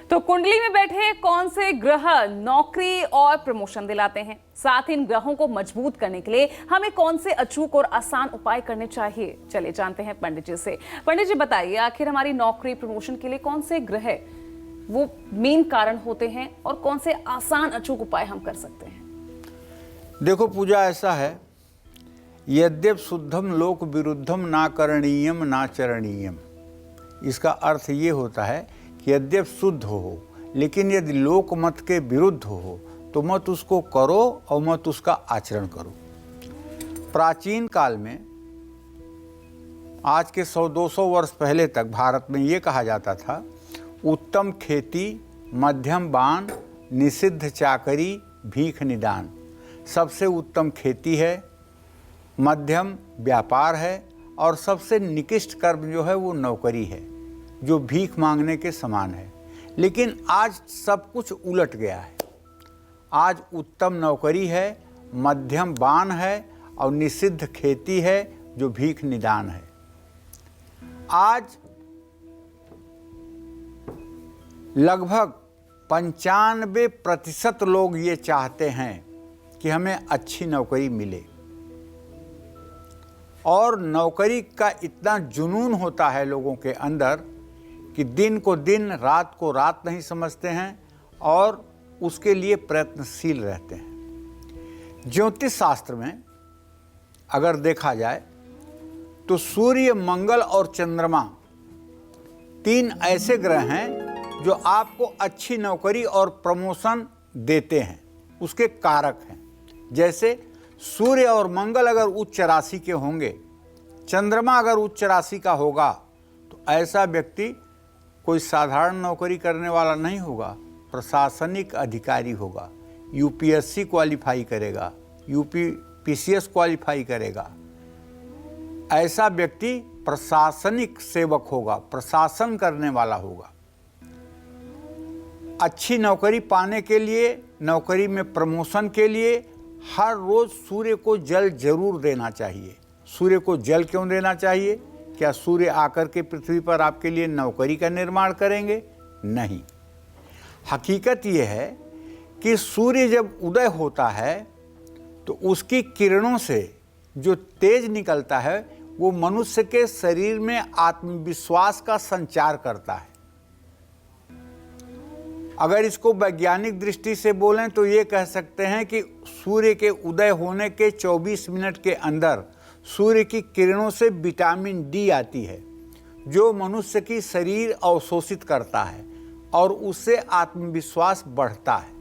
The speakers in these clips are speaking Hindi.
तो कुंडली में बैठे कौन से ग्रह नौकरी और प्रमोशन दिलाते हैं, साथ ही इन ग्रहों को मजबूत करने के लिए हमें कौन से अचूक और आसान उपाय करने चाहिए, चलिए जानते हैं पंडित जी से। पंडित जी बताइए, आखिर हमारी नौकरी प्रमोशन के लिए कौन से ग्रह वो मेन कारण होते हैं और कौन से आसान अचूक उपाय हम कर सकते हैं? देखो पूजा, ऐसा है, यद्यप शुद्धम लोक विरुद्धम ना करणीयम ना चरणीयम। इसका अर्थ ये होता है कि यद्यप शुद्ध हो, लेकिन यदि लोक मत के विरुद्ध हो तो मत उसको करो और मत उसका आचरण करो। प्राचीन काल में, आज के 100-200 वर्ष पहले तक भारत में ये कहा जाता था, उत्तम खेती, मध्यम बान, निषिद्ध चाकरी, भीख निदान। सबसे उत्तम खेती है, मध्यम व्यापार है और सबसे निकृष्ट कर्म जो है वो नौकरी है, जो भीख मांगने के समान है। लेकिन आज सब कुछ उलट गया है। आज उत्तम नौकरी है, मध्यम बान है और निषिद्ध खेती है, जो भीख निदान है। आज लगभग 95% लोग ये चाहते हैं कि हमें अच्छी नौकरी मिले, और नौकरी का इतना जुनून होता है लोगों के अंदर कि दिन को दिन, रात को रात नहीं समझते हैं और उसके लिए प्रयत्नशील रहते हैं। ज्योतिष शास्त्र में अगर देखा जाए तो सूर्य, मंगल और चंद्रमा 3 ऐसे ग्रह हैं जो आपको अच्छी नौकरी और प्रमोशन देते हैं, उसके कारक हैं। जैसे सूर्य और मंगल अगर उच्च राशि के होंगे, चंद्रमा अगर उच्च राशि का होगा, तो ऐसा व्यक्ति कोई साधारण नौकरी करने वाला नहीं होगा, प्रशासनिक अधिकारी होगा, यूपीएससी क्वालिफाई करेगा, यूपीपीसीएस क्वालिफाई करेगा। ऐसा व्यक्ति प्रशासनिक सेवक होगा, प्रशासन करने वाला होगा। अच्छी नौकरी पाने के लिए, नौकरी में प्रमोशन के लिए हर रोज सूर्य को जल जरूर देना चाहिए। सूर्य को जल क्यों देना चाहिए? क्या सूर्य आकर के पृथ्वी पर आपके लिए नौकरी का निर्माण करेंगे? नहीं। हकीकत यह है कि सूर्य जब उदय होता है तो उसकी किरणों से जो तेज निकलता है वो मनुष्य के शरीर में आत्मविश्वास का संचार करता है। अगर इसको वैज्ञानिक दृष्टि से बोलें तो ये कह सकते हैं कि सूर्य के उदय होने के 24 मिनट के अंदर सूर्य की किरणों से विटामिन डी आती है, जो मनुष्य की शरीर अवशोषित करता है और उससे आत्मविश्वास बढ़ता है।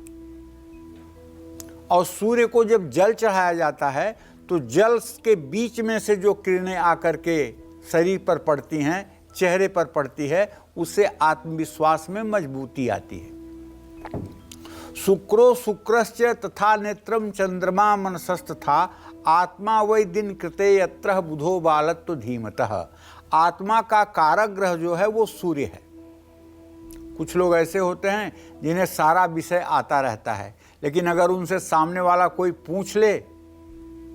और सूर्य को जब जल चढ़ाया जाता है तो जल के बीच में से जो किरणें आकर के शरीर पर पड़ती हैं, चेहरे पर पड़ती है, उससे आत्मविश्वास में मजबूती आती है। शुक्रो शुक्रश्च तथा नेत्रम चंद्रमा मनसस्तथा आत्मा वै दिन कृते यत्र बुधो बालत्व धीमतः। आत्मा का कारक ग्रह जो है वो सूर्य है। कुछ लोग ऐसे होते हैं जिन्हें सारा विषय आता रहता है, लेकिन अगर उनसे सामने वाला कोई पूछ ले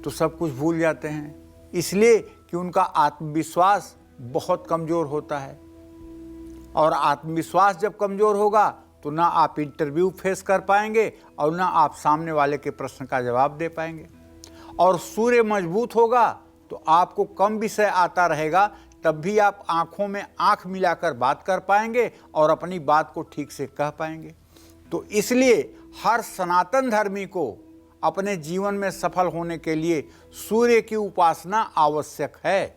तो सब कुछ भूल जाते हैं, इसलिए कि उनका आत्मविश्वास बहुत कमज़ोर होता है। और आत्मविश्वास जब कमज़ोर होगा तो ना आप इंटरव्यू फेस कर पाएंगे और ना आप सामने वाले के प्रश्न का जवाब दे पाएंगे। और सूर्य मजबूत होगा तो आपको कम विषय आता रहेगा, तब भी आप आंखों में आंख मिलाकर बात कर पाएंगे और अपनी बात को ठीक से कह पाएंगे। तो इसलिए हर सनातन धर्मी को अपने जीवन में सफल होने के लिए सूर्य की उपासना आवश्यक है।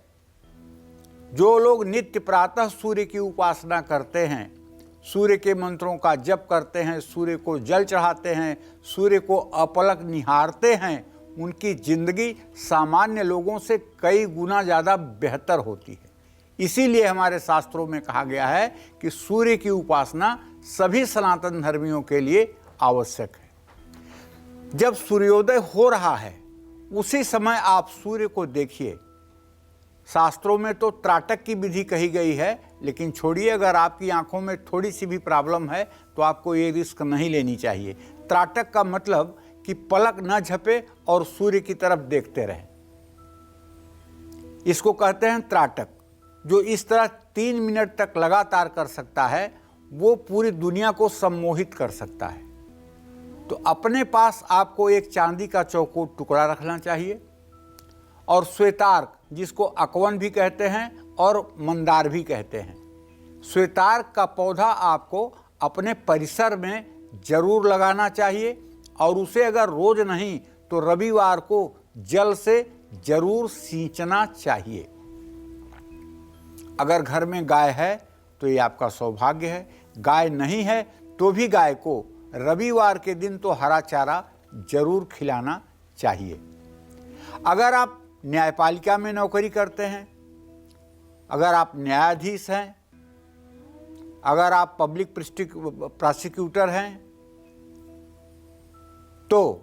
जो लोग नित्य प्रातः सूर्य की उपासना करते हैं, सूर्य के मंत्रों का जप करते हैं, सूर्य को जल चढ़ाते हैं, सूर्य को अपलक निहारते हैं, उनकी जिंदगी सामान्य लोगों से कई गुना ज़्यादा बेहतर होती है। इसीलिए हमारे शास्त्रों में कहा गया है कि सूर्य की उपासना सभी सनातन धर्मियों के लिए आवश्यक है। जब सूर्योदय हो रहा है उसी समय आप सूर्य को देखिए। शास्त्रों में तो त्राटक की विधि कही गई है, लेकिन छोड़िए, अगर आपकी आंखों में थोड़ी सी भी प्रॉब्लम है तो आपको ये रिस्क नहीं लेनी चाहिए। त्राटक का मतलब कि पलक न झपे और सूर्य की तरफ देखते रहे, इसको कहते हैं त्राटक। जो इस तरह 3 मिनट तक लगातार कर सकता है वो पूरी दुनिया को सम्मोहित कर सकता है। तो अपने पास आपको एक चांदी का चौकोर टुकड़ा रखना चाहिए और श्वेतार्क, जिसको अकवन भी कहते हैं और मंदार भी कहते हैं, श्वेतार्क का पौधा आपको अपने परिसर में जरूर लगाना चाहिए और उसे अगर रोज नहीं तो रविवार को जल से जरूर सींचना चाहिए। अगर घर में गाय है तो ये आपका सौभाग्य है, गाय नहीं है तो भी गाय को रविवार के दिन तो हरा चारा जरूर खिलाना चाहिए। अगर आप न्यायपालिका में नौकरी करते हैं, अगर आप न्यायाधीश हैं, अगर आप पब्लिक प्रोसिक्यूटर हैं, तो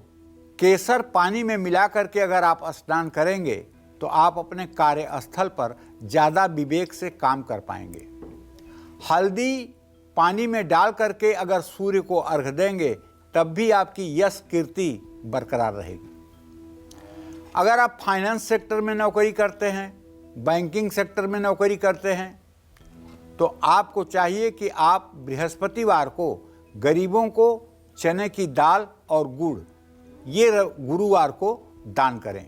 केसर पानी में मिला करके अगर आप स्नान करेंगे तो आप अपने कार्यस्थल पर ज़्यादा विवेक से काम कर पाएंगे। हल्दी पानी में डाल करके अगर सूर्य को अर्घ देंगे तब भी आपकी यश कीर्ति बरकरार रहेगी। अगर आप फाइनेंस सेक्टर में नौकरी करते हैं, बैंकिंग सेक्टर में नौकरी करते हैं, तो आपको चाहिए कि आप बृहस्पतिवार को गरीबों को चने की दाल और गुड़ ये गुरुवार को दान करें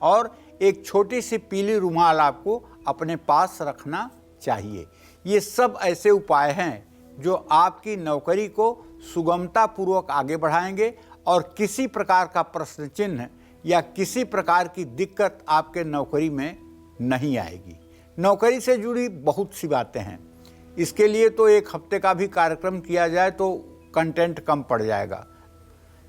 और एक छोटी सी पीली रुमाल आपको अपने पास रखना चाहिए। ये सब ऐसे उपाय हैं जो आपकी नौकरी को सुगमता पूर्वक आगे बढ़ाएंगे और किसी प्रकार का प्रश्न चिन्ह या किसी प्रकार की दिक्कत आपके नौकरी में नहीं आएगी। नौकरी से जुड़ी बहुत सी बातें हैं, इसके लिए तो एक हफ्ते का भी कार्यक्रम किया जाए तो कंटेंट कम पड़ जाएगा,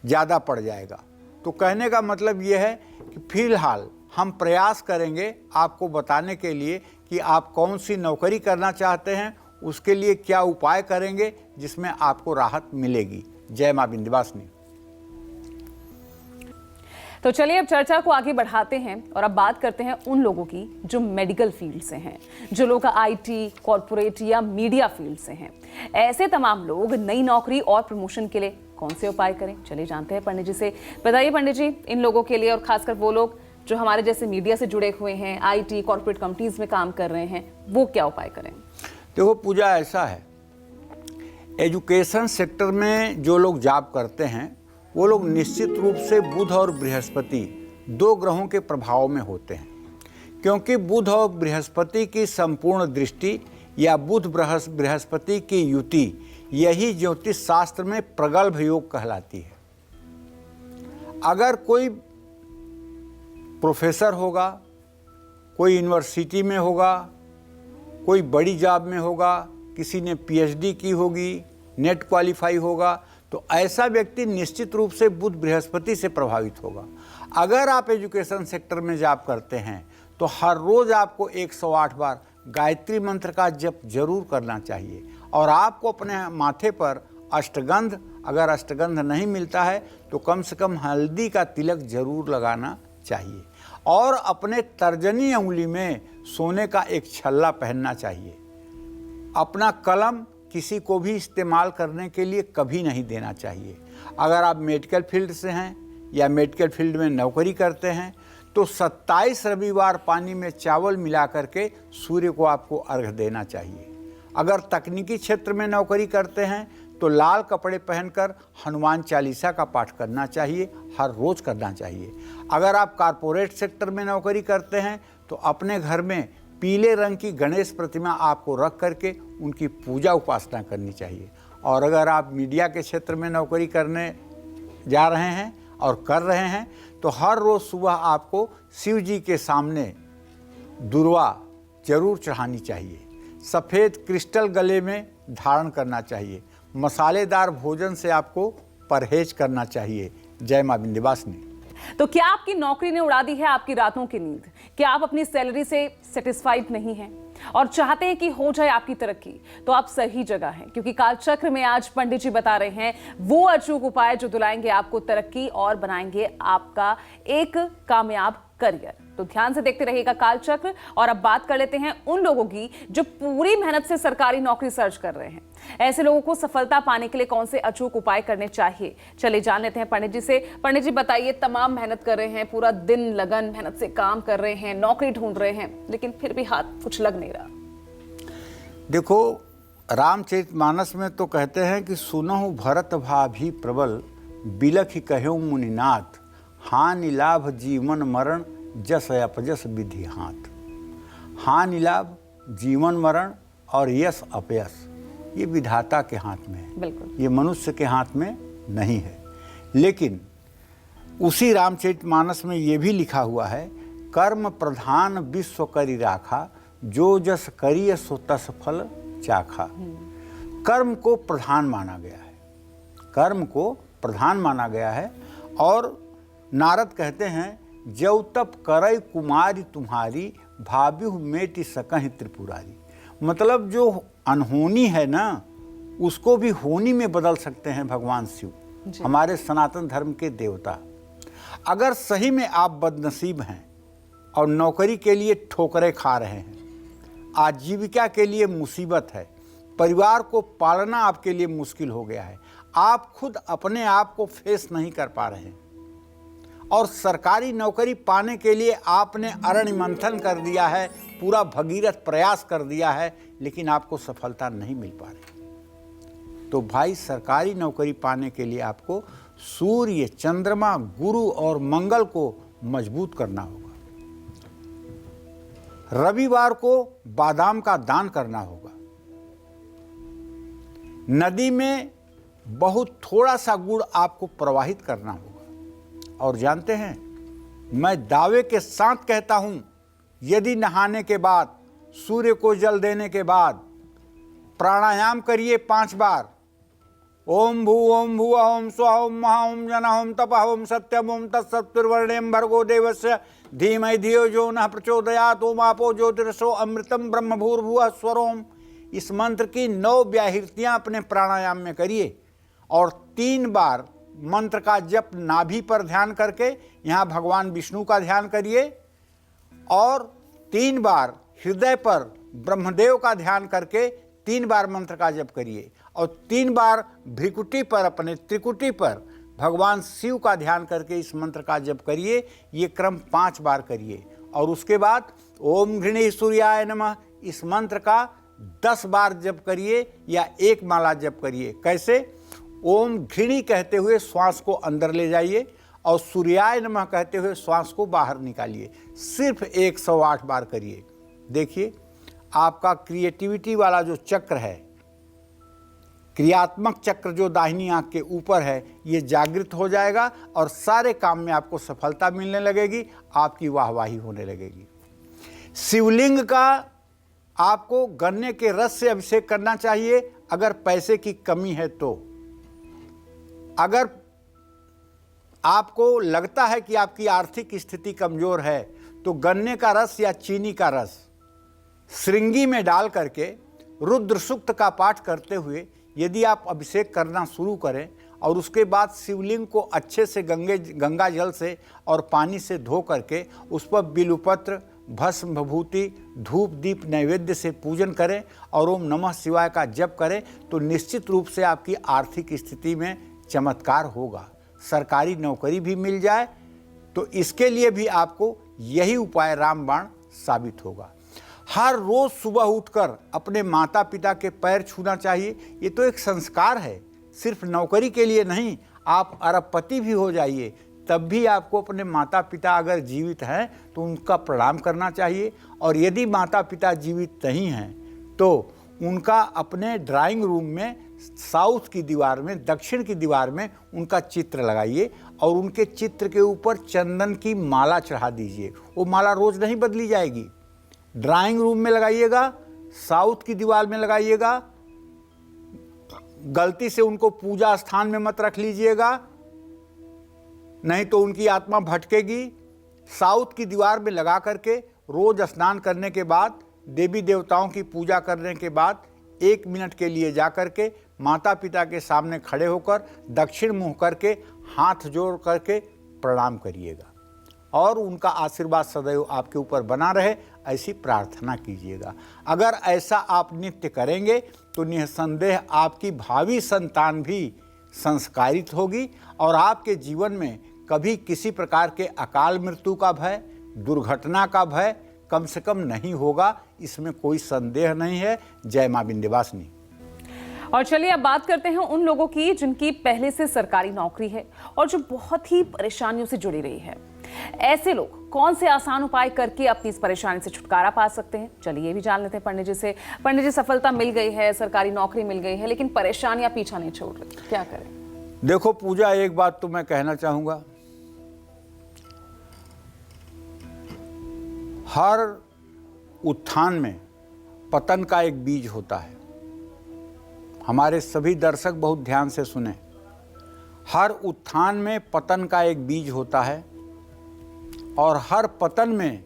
ज़्यादा पड़ जाएगा। तो कहने का मतलब ये है कि फिलहाल हम प्रयास करेंगे आपको बताने के लिए कि आप कौन सी नौकरी करना चाहते हैं, उसके लिए क्या उपाय करेंगे जिसमें आपको राहत मिलेगी। जय मां विंध्यवासिनी। तो चलिए अब चर्चा को आगे बढ़ाते हैं और अब बात करते हैं उन लोगों की जो मेडिकल फील्ड से हैं, जो लोग आईटी, कॉरपोरेट या मीडिया फील्ड से हैं। ऐसे तमाम लोग नई नौकरी और प्रमोशन के लिए कौन से उपाय करें, चलिए जानते हैं पंडित जी से। बताइए पंडित जी, इन लोगों के लिए और खासकर वो लोग जो हमारे जैसे मीडिया से जुड़े हुए हैं, आईटी, कॉर्पोरेट कंपनीज में काम कर रहे हैं, वो क्या उपाय करें? देखो पूजा, ऐसा है, एजुकेशन सेक्टर में जो लोग जॉब करते हैं वो लोग निश्चित रूप से बुध और बृहस्पति दो ग्रहों के प्रभाव में होते हैं, क्योंकि बुध और बृहस्पति की संपूर्ण दृष्टि या बुध बृहस्पति की युति यही ज्योतिष शास्त्र में प्रगल्भ योग कहलाती है। अगर कोई प्रोफेसर होगा, कोई यूनिवर्सिटी में होगा, कोई बड़ी जॉब में होगा, किसी ने पीएचडी की होगी, नेट क्वालिफाई होगा, तो ऐसा व्यक्ति निश्चित रूप से बुध बृहस्पति से प्रभावित होगा। अगर आप एजुकेशन सेक्टर में जॉब करते हैं तो हर रोज़ आपको 108 बार गायत्री मंत्र का जप जरूर करना चाहिए और आपको अपने माथे पर अष्टगंध, अगर अष्टगंध नहीं मिलता है तो कम से कम हल्दी का तिलक जरूर लगाना चाहिए और अपने तर्जनी उंगली में सोने का एक छल्ला पहनना चाहिए। अपना कलम किसी को भी इस्तेमाल करने के लिए कभी नहीं देना चाहिए। अगर आप मेडिकल फील्ड से हैं या मेडिकल फील्ड में नौकरी करते हैं तो 27 रविवार पानी में चावल मिला करके सूर्य को आपको अर्घ देना चाहिए। अगर तकनीकी क्षेत्र में नौकरी करते हैं तो लाल कपड़े पहनकर हनुमान चालीसा का पाठ करना चाहिए, हर रोज़ करना चाहिए। अगर आप कॉरपोरेट सेक्टर में नौकरी करते हैं तो अपने घर में पीले रंग की गणेश प्रतिमा आपको रख करके उनकी पूजा उपासना करनी चाहिए। और अगर आप मीडिया के क्षेत्र में नौकरी करने जा रहे हैं और कर रहे हैं तो हर रोज़ सुबह आपको शिव जी के सामने दुर्वा जरूर चढ़ानी चाहिए। सफ़ेद क्रिस्टल गले में धारण करना चाहिए। मसालेदार भोजन से आपको परहेज करना चाहिए। जय मां विंध्यवासिनी। तो क्या आपकी नौकरी ने उड़ा दी है आपकी रातों की नींद? क्या आप अपनी सैलरी से सेटिस्फाइड नहीं हैं और चाहते हैं कि हो जाए आपकी तरक्की? तो आप सही जगह हैं, क्योंकि कालचक्र में आज पंडित जी बता रहे हैं वो अचूक उपाय जो दिलाएंगे आपको तरक्की और बनाएंगे आपका एक कामयाब करियर। तो ध्यान से देखते रहिएगा कालचक्र। और अब बात कर लेते हैं उन लोगों की जो पूरी मेहनत से सरकारी नौकरी सर्च कर रहे हैं। ऐसे लोगों को सफलता पाने के लिए कौन से अचूक उपाय करने चाहिए, चलिए जान लेते हैं पंडित जी से। पंडित जी बताइए, तमाम मेहनत कर रहे हैं, पूरा दिन लगन मेहनत से काम कर रहे हैं, नौकरी ढूंढ रहे हैं, लेकिन फिर भी हाथ कुछ लग नहीं रहा। देखो, रामचरितमानस में तो कहते हैं कि सुनहु भरत भाभी प्रबल, बिलख कहो मुनिनाथ, हानि लाभ जीवन मरण, जस अपजस विधि हाथ। हानि लाभ, जीवन मरण और यश अपयश ये विधाता के हाथ में है, बिल्कुल, ये मनुष्य के हाथ में नहीं है। लेकिन उसी रामचरितमानस में ये भी लिखा हुआ है, कर्म प्रधान विश्व करी राखा, जो जस करिय सो तस फल चाखा। कर्म को प्रधान माना गया है, कर्म को प्रधान माना गया है। और नारद कहते हैं, जौ तप करई कुमारी तुम्हारी, भाव्यु मेटि सकहि त्रिपुरारी। मतलब जो अनहोनी है ना, उसको भी होनी में बदल सकते हैं भगवान शिव, हमारे सनातन धर्म के देवता। अगर सही में आप बदनसीब हैं और नौकरी के लिए ठोकरें खा रहे हैं, आजीविका के लिए मुसीबत है, परिवार को पालना आपके लिए मुश्किल हो गया है, आप खुद अपने आप को फेस नहीं कर पा रहे हैं और सरकारी नौकरी पाने के लिए आपने अरण्य मंथन कर दिया है, पूरा भगीरथ प्रयास कर दिया है, लेकिन आपको सफलता नहीं मिल पा रही, तो भाई सरकारी नौकरी पाने के लिए आपको सूर्य, चंद्रमा, गुरु और मंगल को मजबूत करना होगा। रविवार को बादाम का दान करना होगा। नदी में बहुत थोड़ा सा गुड़ आपको प्रवाहित करना होगा। और जानते हैं, मैं दावे के साथ कहता हूं, यदि नहाने के बाद, सूर्य को जल देने के बाद प्राणायाम करिए 5 बार, ओम भू ओम स्व ओम महा ओम जन ओम तप ओम सत्यम ओम तत्सवितुर्वरेण्यं भर्गो देवस्य धीमहि धियो जो नः प्रचोदयात्, ओम आपो ज्योतिरसो अमृतम ब्रह्म भूर्भुवः स्वरोम। इस मंत्र की 9 व्याहृतियां अपने प्राणायाम में करिए और 3 बार मंत्र का जप नाभि पर ध्यान करके, यहाँ भगवान विष्णु का ध्यान करिए, और 3 बार हृदय पर ब्रह्मदेव का ध्यान करके 3 बार मंत्र का जप करिए, और 3 बार भ्रिकुटी पर, अपने त्रिकुटी पर भगवान शिव का ध्यान करके इस मंत्र का जप करिए। ये क्रम 5 बार करिए। और उसके बाद ओम घृणी सूर्याय नमः इस मंत्र का 10 बार जप करिए या 1 माला जप करिए। कैसे? ओम घृणी कहते हुए श्वास को अंदर ले जाइए और सूर्याय नमः कहते हुए श्वास को बाहर निकालिए। सिर्फ 108 बार करिए। देखिए, आपका क्रिएटिविटी वाला जो चक्र है, क्रियात्मक चक्र जो दाहिनी आंख के ऊपर है, ये जागृत हो जाएगा और सारे काम में आपको सफलता मिलने लगेगी, आपकी वाहवाही होने लगेगी। शिवलिंग का आपको गन्ने के रस से अभिषेक करना चाहिए अगर पैसे की कमी है तो। अगर आपको लगता है कि आपकी आर्थिक स्थिति कमजोर है तो गन्ने का रस या चीनी का रस श्रृंगी में डाल करके रुद्र सूक्त का पाठ करते हुए यदि आप अभिषेक करना शुरू करें और उसके बाद शिवलिंग को अच्छे से गंगा जल से और पानी से धो करके उस पर बिल्वपत्र, भस्म, भभूति, धूप, दीप, नैवेद्य से पूजन करें और ओम नमः शिवाय का जप करें तो निश्चित रूप से आपकी आर्थिक स्थिति में चमत्कार होगा। सरकारी नौकरी भी मिल जाए तो इसके लिए भी आपको यही उपाय रामबाण साबित होगा। हर रोज सुबह उठकर अपने माता पिता के पैर छूना चाहिए। ये तो एक संस्कार है, सिर्फ नौकरी के लिए नहीं। आप अरबपति भी हो जाइए तब भी आपको अपने माता पिता अगर जीवित हैं तो उनका प्रणाम करना चाहिए। और यदि माता पिता जीवित नहीं हैं तो उनका अपने ड्राइंग रूम में साउथ की दीवार में, दक्षिण की दीवार में उनका चित्र लगाइए और उनके चित्र के ऊपर चंदन की माला चढ़ा दीजिए। वो माला रोज नहीं बदली जाएगी। ड्राइंग रूम में लगाइएगा, साउथ की दीवार में लगाइएगा। गलती से उनको पूजा स्थान में मत रख लीजिएगा, नहीं तो उनकी आत्मा भटकेगी। साउथ की दीवार में लगा करके रोज स्नान करने के बाद, देवी देवताओं की पूजा करने के बाद 1 मिनट के लिए जा करके माता पिता के सामने खड़े होकर दक्षिण मुंह करके हाथ जोड़ करके प्रणाम करिएगा और उनका आशीर्वाद सदैव आपके ऊपर बना रहे, ऐसी प्रार्थना कीजिएगा। अगर ऐसा आप नित्य करेंगे तो निसंदेह आपकी भावी संतान भी संस्कारित होगी और आपके जीवन में कभी किसी प्रकार के अकाल मृत्यु का भय, दुर्घटना का भय कम से कम नहीं होगा, इसमें कोई संदेह नहीं है। जय मां विंध्यवासिनी। और चलिए अब बात करते हैं उन लोगों की जिनकी पहले से सरकारी नौकरी है और जो बहुत ही परेशानियों से जुड़ी रही है। ऐसे लोग कौन से आसान उपाय करके अपनी इस परेशानी से छुटकारा पा सकते हैं, चलिए ये भी जान लेते हैं पंडित जी से। पंडित जी, सफलता मिल गई है, सरकारी नौकरी मिल गई है, लेकिन परेशानियां पीछा नहीं छोड़ रही, क्या करें? देखो पूजा, एक बात तो मैं कहना चाहूंगा, हर उत्थान में पतन का एक बीज होता है। हमारे सभी दर्शक बहुत ध्यान से सुने। हर उत्थान में पतन का एक बीज होता है और हर पतन में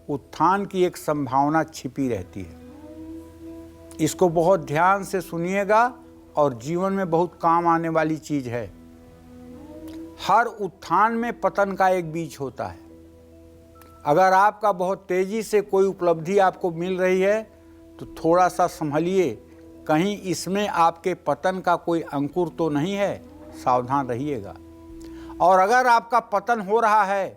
उत्थान की एक संभावना छिपी रहती है। इसको बहुत ध्यान से सुनिएगा और जीवन में बहुत काम आने वाली चीज है। हर उत्थान में पतन का एक बीज होता है। अगर आपका बहुत तेजी से कोई उपलब्धि आपको मिल रही है तो थोड़ा सा संभलिए, कहीं इसमें आपके पतन का कोई अंकुर तो नहीं है, सावधान रहिएगा। और अगर आपका पतन हो रहा है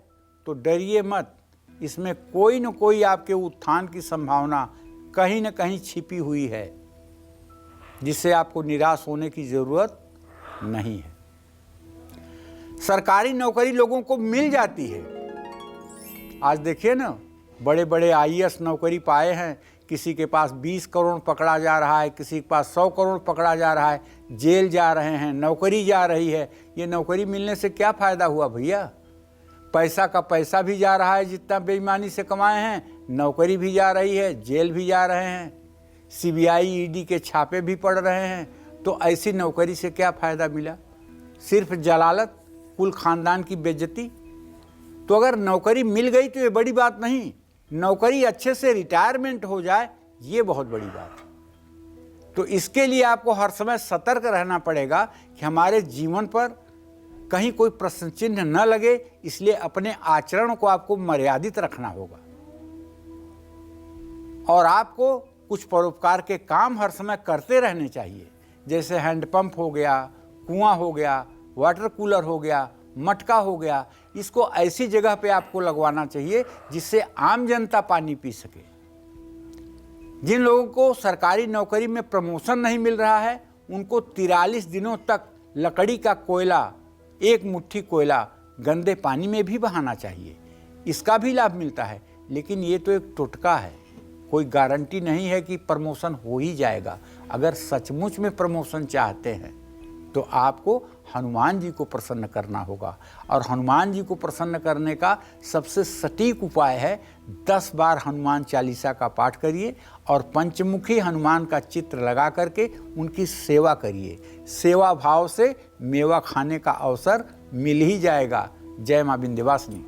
तो डरिए मत, इसमें कोई न कोई आपके उत्थान की संभावना कहीं न कहीं छिपी हुई है, जिससे आपको निराश होने की जरूरत नहीं है। सरकारी नौकरी लोगों को मिल जाती है। आज देखिए ना, बड़े बड़े आईएएस नौकरी पाए हैं, किसी के पास 20 करोड़ पकड़ा जा रहा है, किसी के पास 100 करोड़ पकड़ा जा रहा है, जेल जा रहे हैं, नौकरी जा रही है। ये नौकरी मिलने से क्या फ़ायदा हुआ भैया? पैसा का पैसा भी जा रहा है, जितना बेईमानी से कमाए हैं, नौकरी भी जा रही है, जेल भी जा रहे हैं, सीबीआई ईडी के छापे भी पड़ रहे हैं। तो ऐसी नौकरी से क्या फ़ायदा मिला? सिर्फ जलालत, कुल ख़ानदान की बेइज्जती। तो अगर नौकरी मिल गई तो ये बड़ी बात नहीं, नौकरी अच्छे से रिटायरमेंट हो जाए ये बहुत बड़ी बात है। तो इसके लिए आपको हर समय सतर्क रहना पड़ेगा कि हमारे जीवन पर कहीं कोई प्रश्न चिन्ह न लगे, इसलिए अपने आचरण को आपको मर्यादित रखना होगा। और आपको कुछ परोपकार के काम हर समय करते रहने चाहिए, जैसे हैंडपंप हो गया, कुआं हो गया, वाटर कूलर हो गया, मटका हो गया। इसको ऐसी जगह पे आपको लगवाना चाहिए जिससे आम जनता पानी पी सके। जिन लोगों को सरकारी नौकरी में प्रमोशन नहीं मिल रहा है, उनको 43 दिनों तक लकड़ी का कोयला, एक मुट्ठी कोयला गंदे पानी में भी बहाना चाहिए। इसका भी लाभ मिलता है, लेकिन ये तो एक टोटका है, कोई गारंटी नहीं है कि प्रमोशन हो ही जाएगा। अगर सचमुच में प्रमोशन चाहते हैं तो आपको हनुमान जी को प्रसन्न करना होगा। और हनुमान जी को प्रसन्न करने का सबसे सटीक उपाय है 10 बार हनुमान चालीसा का पाठ करिए और पंचमुखी हनुमान का चित्र लगा करके उनकी सेवा करिए। सेवा भाव से मेवा खाने का अवसर मिल ही जाएगा। जय मां विंध्यवासिनी।